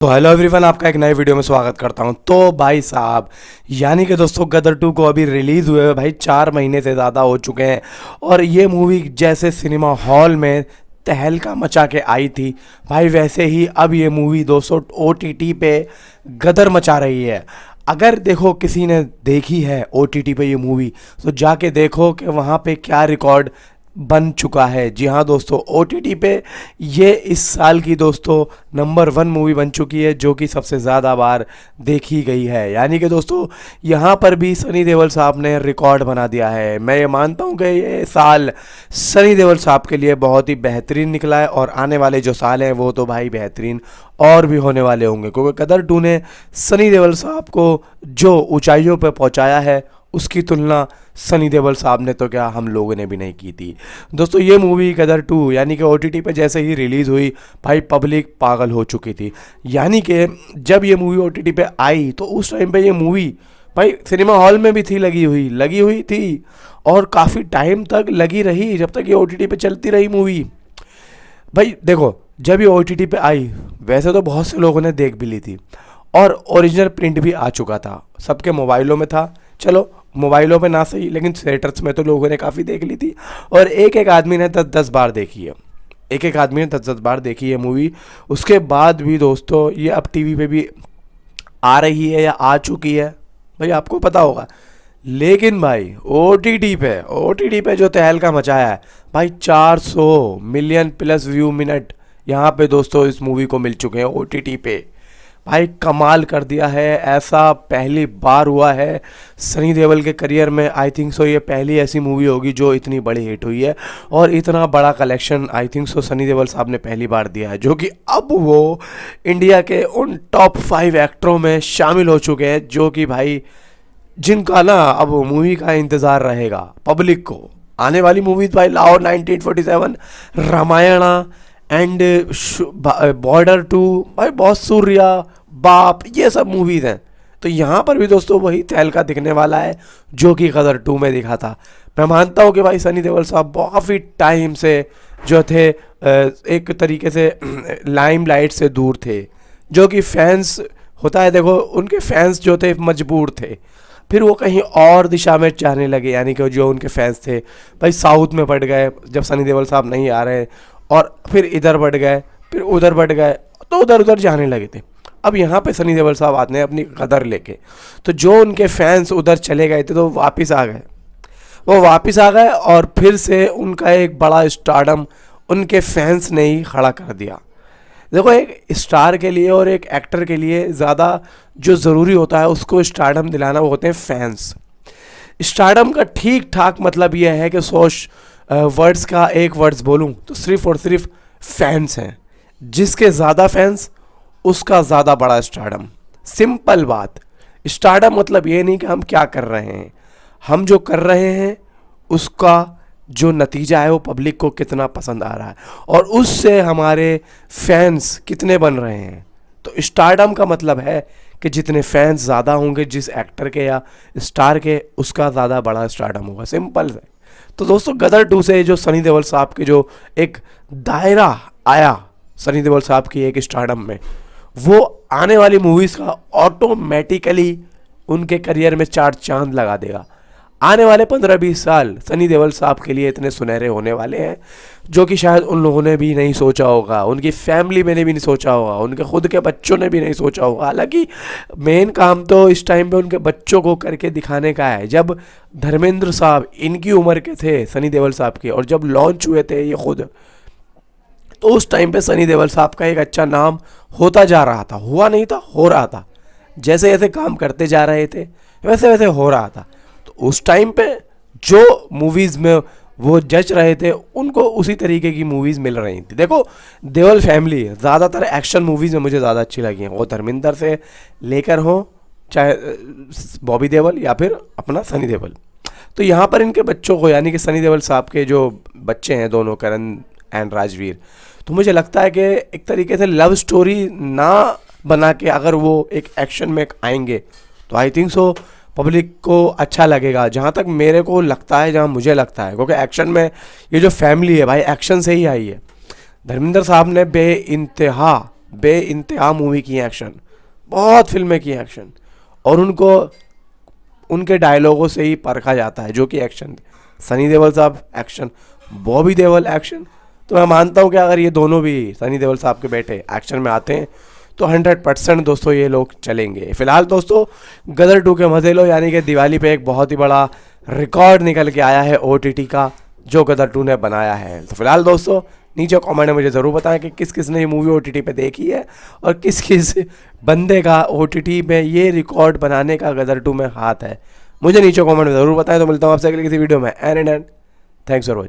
तो hello everyone, आपका एक नए वीडियो में स्वागत करता हूं। तो भाई साहब, यानी कि दोस्तों गदर 2 को अभी रिलीज़ हुए हुए भाई 4 महीने से ज़्यादा हो चुके हैं। और ये मूवी जैसे सिनेमा हॉल में तहलका मचा के आई थी भाई, वैसे ही अब ये मूवी दोस्तों OTT पे गदर मचा रही है। अगर देखो किसी ने देखी है OTT पे ये मूवी, तो जाके देखो कि वहाँ पे क्या रिकॉर्ड बन चुका है। जी हाँ दोस्तों, OTT पे ये इस साल की दोस्तों नंबर 1 मूवी बन चुकी है, जो कि सबसे ज़्यादा बार देखी गई है। यानी कि दोस्तों यहाँ पर भी सनी देओल साहब ने रिकॉर्ड बना दिया है। मैं ये मानता हूँ कि ये साल सनी देओल साहब के लिए बहुत ही बेहतरीन निकला है, और आने वाले जो साल हैं वो तो भाई बेहतरीन और भी होने वाले होंगे, क्योंकि गदर 2 ने सनी देओल साहब को जो ऊंचाइयों पर पहुँचाया है उसकी तुलना सनी देओल साहब ने तो क्या हम लोगों ने भी नहीं की थी। दोस्तों ये मूवी गदर 2 यानी कि OTT पे जैसे ही रिलीज़ हुई भाई पब्लिक पागल हो चुकी थी। यानी कि जब ये मूवी OTT पे आई तो उस टाइम पे ये मूवी भाई सिनेमा हॉल में भी थी, लगी हुई थी, और काफ़ी टाइम तक लगी रही, जब तक ये OTT पे चलती रही मूवी। भाई देखो, जब ये OTT पे आई वैसे तो बहुत से लोगों ने देख भी ली थी, और ओरिजिनल प्रिंट भी आ चुका था, सबके मोबाइलों में था। चलो मोबाइलों पे ना सही, लेकिन थिएटर्स में तो लोगों ने काफ़ी देख ली थी, और एक एक आदमी ने 10-10 बार देखी है। एक एक आदमी ने 10-10 बार देखी है मूवी। उसके बाद भी दोस्तों ये अब टीवी पे भी आ रही है या आ चुकी है भाई, आपको पता होगा। लेकिन भाई OTT पे जो तहलका मचाया है भाई, 400 मिलियन प्लस व्यू मिनट यहाँ पे दोस्तों इस मूवी को मिल चुके हैं OTT पे। भाई कमाल कर दिया है, ऐसा पहली बार हुआ है सनी देओल के करियर में। आई थिंक सो ये पहली ऐसी मूवी होगी जो इतनी बड़ी हिट हुई है, और इतना बड़ा collection I think so Sunny Deol साहब ने पहली बार दिया है, जो कि अब वो इंडिया के उन टॉप 5 एक्टरों में शामिल हो चुके हैं, जो कि भाई जिनका ना अब मूवी का इंतज़ार रहेगा पब्लिक को। आने वाली मूवीज भाई लाहौर 1947, रामायणा एंड बॉर्डर 2, भाई बहुत सूर्या, बाप, ये सब मूवीज़ हैं। तो यहाँ पर भी दोस्तों वही तहलका दिखने वाला है जो कि गदर 2 में दिखा था। मैं मानता हूँ कि भाई सनी देओल साहब काफ़ी टाइम से जो थे एक तरीके से लाइमलाइट से दूर थे, जो कि फैंस होता है, देखो उनके फैंस जो थे मजबूर थे, फिर वो कहीं और दिशा में जाने लगे। यानी कि जो उनके फैंस थे भाई साउथ में बढ़ गए जब सनी देओल साहब नहीं आ रहे, और फिर इधर बढ़ गए, फिर उधर बढ़ गए, तो उधर उधर जाने लगे थे। अब यहाँ पे सनी देओल साहब आते हैं अपनी गदर लेके, तो जो उनके फैंस उधर चले गए थे तो वापस आ गए, और फिर से उनका एक बड़ा स्टारडम उनके फैंस ने ही खड़ा कर दिया। देखो एक स्टार के लिए और एक एक्टर के लिए ज़्यादा जो ज़रूरी होता है उसको स्टारडम दिलाना, वो होते हैं फैंस। स्टारडम का ठीक ठाक मतलब यह है कि 100 वर्ड्स का एक वर्ड्स बोलूं तो सिर्फ और सिर्फ फैंस हैं। जिसके ज़्यादा फैंस उसका ज़्यादा बड़ा स्टारडम। सिंपल बात। स्टारडम मतलब ये नहीं कि हम क्या कर रहे हैं, हम जो कर रहे हैं उसका जो नतीजा है वो पब्लिक को कितना पसंद आ रहा है, और उससे हमारे फैंस कितने बन रहे हैं। तो स्टारडम का मतलब है कि जितने फैंस ज़्यादा होंगे जिस एक्टर के या स्टार के, उसका ज़्यादा बड़ा स्टारडम होगा। सिंपल है। तो दोस्तों गदर 2 से जो सनी देओल साहब के जो एक दायरा आया सनी देओल साहब की एक स्टारडम में, वो आने वाली मूवीज़ का ऑटोमेटिकली उनके करियर में 4 चांद लगा देगा। आने वाले 15-20 साल सनी देओल साहब के लिए इतने सुनहरे होने वाले हैं, जो कि शायद उन लोगों ने भी नहीं सोचा होगा, उनकी फैमिली में ने भी नहीं सोचा होगा, उनके खुद के बच्चों ने भी नहीं सोचा होगा। हालांकि मेन काम तो इस टाइम पे उनके बच्चों को करके दिखाने का है। जब धर्मेंद्र साहब इनकी उम्र के थे सनी देओल साहब के, और जब लॉन्च हुए थे ये खुद, तो उस टाइम पे सनी देओल साहब का एक अच्छा नाम होता जा रहा था, हुआ नहीं था, हो रहा था। जैसे जैसे काम करते जा रहे थे वैसे वैसे हो रहा था। तो उस टाइम पे जो मूवीज़ में वो जज रहे थे उनको उसी तरीके की मूवीज़ मिल रही थी। देखो देओल फैमिली ज़्यादातर एक्शन मूवीज़ में मुझे ज़्यादा अच्छी लगी हैं, वो धर्मेंद्र से लेकर हो चाहे बॉबी देओल या फिर अपना सनी देओल। तो यहाँ पर इनके बच्चों को, यानी कि सनी देओल साहब के जो बच्चे हैं दोनों, करण एंड राजवीर, तो मुझे लगता है कि एक तरीके से लव स्टोरी ना बना के अगर वो एक एक्शन में आएंगे तो आई थिंक सो पब्लिक को अच्छा लगेगा। जहाँ तक मेरे को लगता है, जहाँ मुझे लगता है, क्योंकि एक्शन में ये जो फैमिली है भाई एक्शन से ही आई है। धर्मेंद्र साहब ने बेइंतहा बेइंतहा मूवी की एक्शन, बहुत फिल्में की एक्शन, और उनको उनके डायलॉगों से ही परखा जाता है जो कि एक्शन। सनी देओल साहब एक्शन, बॉबी देओल एक्शन। तो मैं मानता हूँ कि अगर ये दोनों भी सनी देओल साहब के बेटे एक्शन में आते हैं तो 100% दोस्तों ये लोग चलेंगे। फिलहाल दोस्तों गदर 2 के मजे लो, यानी कि दिवाली पे एक बहुत ही बड़ा रिकॉर्ड निकल के आया है OTT का, जो गदर 2 ने बनाया है। तो फिलहाल दोस्तों नीचे कमेंट में मुझे ज़रूर बताएं कि किस किस ने ये मूवी OTT पे देखी है और किस किस बंदे का OTT में ये रिकॉर्ड बनाने का गदर 2 में हाथ है। मुझे नीचे कमेंट में ज़रूर बताएं। तो मिलता हूँ आपसे अगली किसी वीडियो में। And thanks for watching.